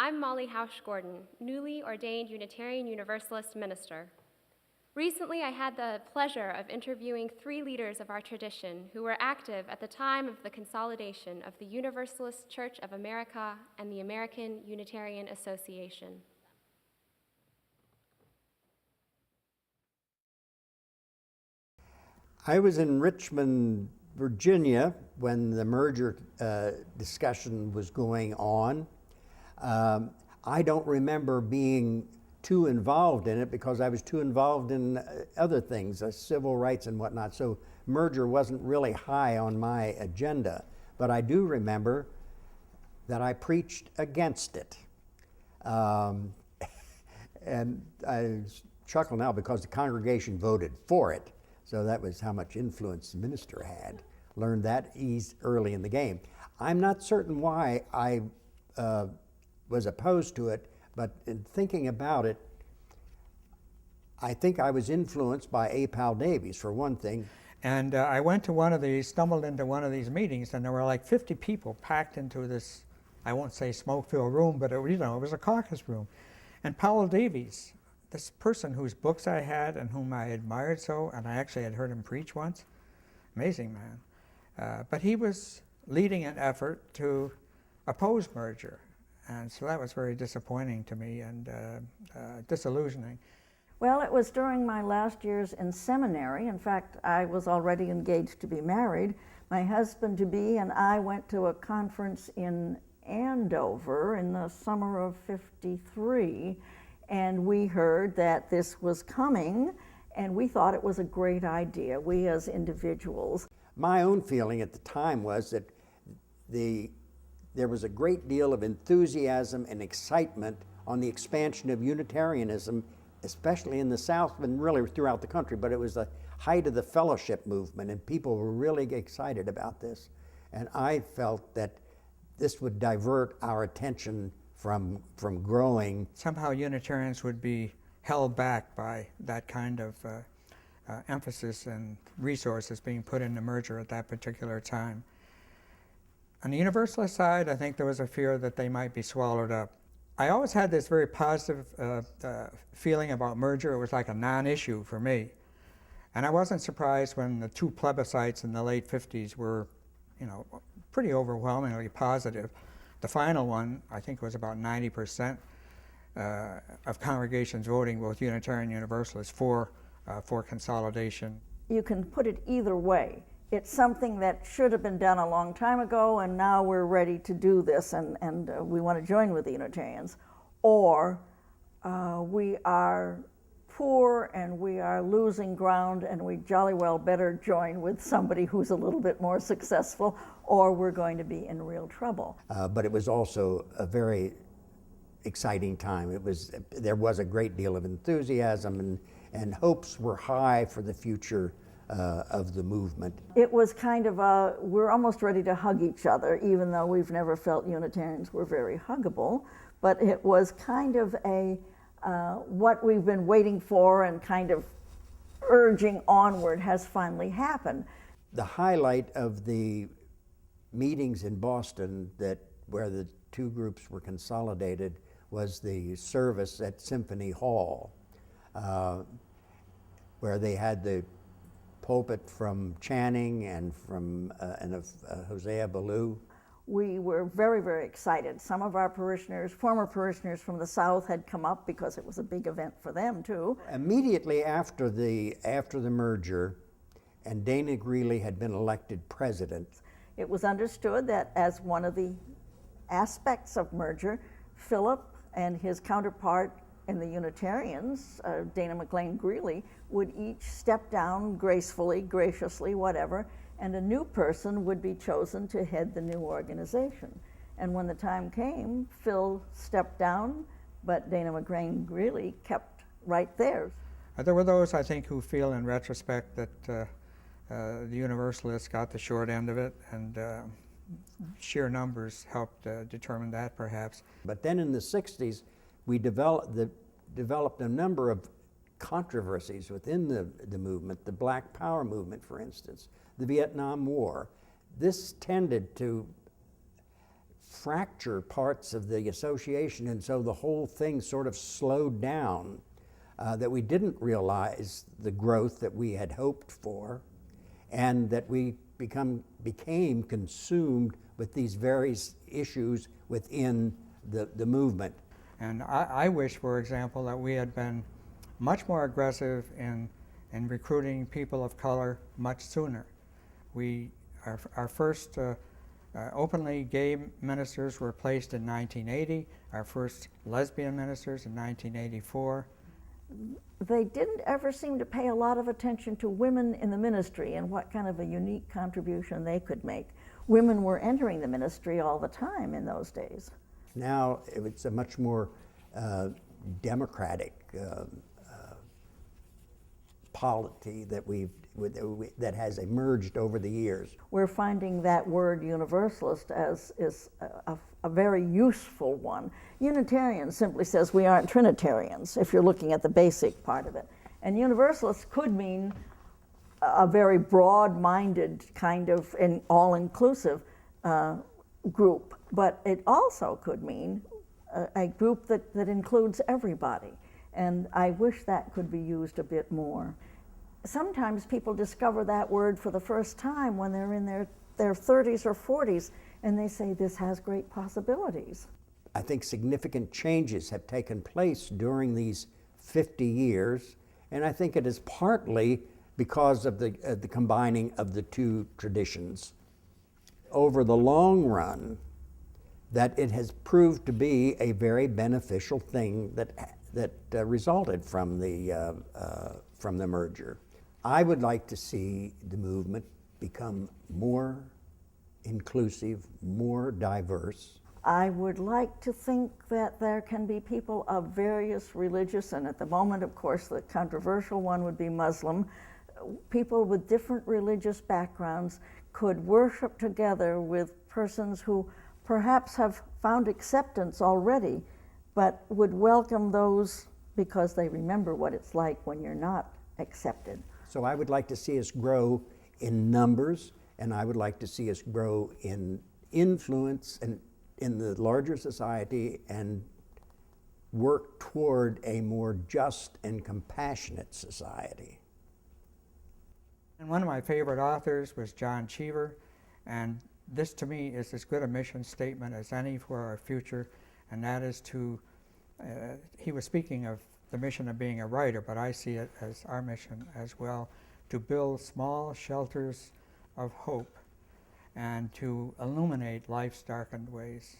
I'm Molly Hausch-Gordon, newly ordained Unitarian Universalist minister. Recently, I had the pleasure of interviewing 3 leaders of our tradition who were active at the time of the consolidation of the Universalist Church of America and the American Unitarian Association. I was in Richmond, Virginia, when the merger discussion was going on. I don't remember being too involved in it because I was too involved in other things, civil rights and whatnot, so merger wasn't really high on my agenda. But I do remember that I preached against it. And I chuckle now because the congregation voted for it. So that was how much influence the minister had. Learned that early in the game. I'm not certain why I was opposed to it, but in thinking about it, I think I was influenced by A. Powell Davies, for one thing. And I stumbled into one of these meetings, and there were like 50 people packed into this, I won't say smoke-filled room, but it was a caucus room. And Powell Davies, this person whose books I had and whom I admired so, and I actually had heard him preach once, amazing man. But he was leading an effort to oppose merger. And so that was very disappointing to me and disillusioning. Well, it was during my last years in seminary. In fact, I was already engaged to be married. My husband-to-be and I went to a conference in Andover in the summer of '53, and we heard that this was coming, and we thought it was a great idea, we as individuals. My own feeling at the time was that there was a great deal of enthusiasm and excitement on the expansion of Unitarianism, especially in the South and really throughout the country, but it was the height of the fellowship movement and people were really excited about this. And I felt that this would divert our attention from growing. Somehow Unitarians would be held back by that kind of emphasis and resources being put into merger at that particular time. On the Universalist side, I think there was a fear that they might be swallowed up. I always had this very positive feeling about merger. It was like a non-issue for me. And I wasn't surprised when the 2 plebiscites in the late 50s were, pretty overwhelmingly positive. The final one, I think, was about 90% of congregations voting, both Unitarian and Universalist, for consolidation. You can put it either way. It's something that should have been done a long time ago, and now we're ready to do this, and we want to join with the Unitarians. Or we are poor and we are losing ground, and we jolly well better join with somebody who's a little bit more successful, or we're going to be in real trouble. But it was also a very exciting time. There was a great deal of enthusiasm, and hopes were high for the future of the movement. It was kind of we're almost ready to hug each other, even though we've never felt Unitarians were very huggable, but it was kind of what we've been waiting for and kind of urging onward has finally happened. The highlight of the meetings in Boston where the 2 groups were consolidated was the service at Symphony Hall, where they had the pulpit from Channing and from Hosea Ballou. We were very, very excited. Some of our former parishioners from the South had come up because it was a big event for them too. Immediately after the merger, and Dana Greeley had been elected president, it was understood that as one of the aspects of merger, Philip and his counterpart in the Unitarians, Dana McLean Greeley, would each step down gracefully, graciously, whatever, and a new person would be chosen to head the new organization. And when the time came, Phil stepped down, but Dana McLean Greeley kept right there. There were those, I think, who feel in retrospect that the Universalists got the short end of it, and sheer numbers helped determine that, perhaps. But then in the 60s, we developed a number of controversies within the movement, the Black Power movement, for instance, the Vietnam War. This tended to fracture parts of the association, and so the whole thing sort of slowed down, that we didn't realize the growth that we had hoped for, and that we became consumed with these various issues within the movement. And I wish, for example, that we had been much more aggressive in recruiting people of color much sooner. Our first openly gay ministers were placed in 1980, our first lesbian ministers in 1984. They didn't ever seem to pay a lot of attention to women in the ministry and what kind of a unique contribution they could make. Women were entering the ministry all the time in those days. Now it's a much more democratic polity that has emerged over the years. We're finding that word universalist is a very useful one. Unitarian simply says we aren't Trinitarians, if you're looking at the basic part of it. And universalist could mean a very broad-minded kind of an all-inclusive group, but it also could mean a group that includes everybody. And I wish that could be used a bit more. Sometimes people discover that word for the first time when they're in their 30s or 40s, and they say this has great possibilities. I think significant changes have taken place during these 50 years, and I think it is partly because of the combining of the two traditions. Over the long run, that it has proved to be a very beneficial thing that resulted from the merger. I would like to see the movement become more inclusive, more diverse. I would like to think that there can be people of various religious, and at the moment, of course, the controversial one would be Muslim. People with different religious backgrounds could worship together with persons who perhaps have found acceptance already, but would welcome those because they remember what it's like when you're not accepted. So I would like to see us grow in numbers, and I would like to see us grow in influence and in the larger society, and work toward a more just and compassionate society. And one of my favorite authors was John Cheever, and this to me is as good a mission statement as any for our future, and that is to, he was speaking of the mission of being a writer, but I see it as our mission as well, to build small shelters of hope and to illuminate life's darkened ways.